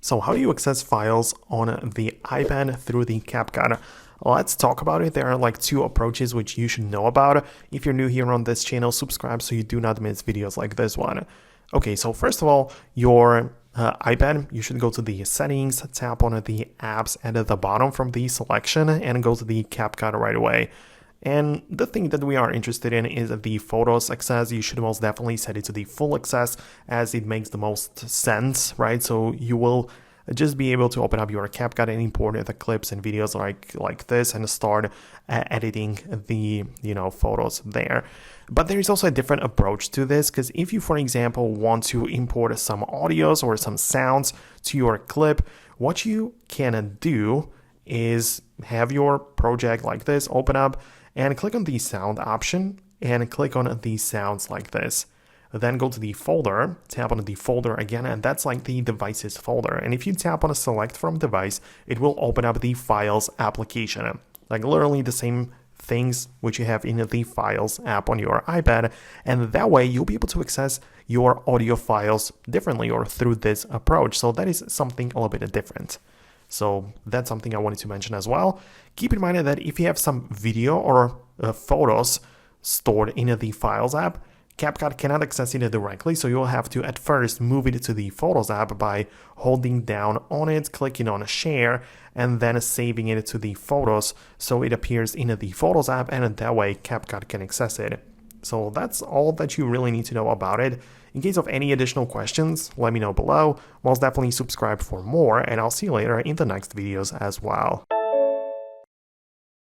So how do you access files on the iPad through the Capcut? Let's talk about it. There are like two approaches which you should know about. If you're new here on this channel, subscribe so you do not miss videos like this one. Okay, so first of all, your iPad, you should go to the settings, tap on the apps at the bottom from the selection and go to the Capcut right away. And the thing that we are interested in is the photos access. You should most definitely set it to the full access as it makes the most sense, right? So you will just be able to open up your Capcut and import the clips and videos like this and start editing the photos there. But there is also a different approach to this, because if you, for example, want to import some audios or some sounds to your clip, what you can do is have your project like this open up and click on the sound option and click on the sounds like this. Then go to the folder, tap on the folder again, and that's like the devices folder. And if you tap on a select from device, it will open up the files application. Like literally the same things which you have in the files app on your iPad. And that way you'll be able to access your audio files differently or through this approach. So that is something a little bit different. So that's something I wanted to mention as well. Keep in mind that if you have some video or photos stored in the Files app, Capcut cannot access it directly, so you'll have to at first move it to the Photos app by holding down on it, clicking on Share, and then saving it to the Photos so it appears in the Photos app, and that way Capcut can access it. So that's all that you really need to know about it. In case of any additional questions, let me know below. Most definitely subscribe for more, and I'll see you later in the next videos as well.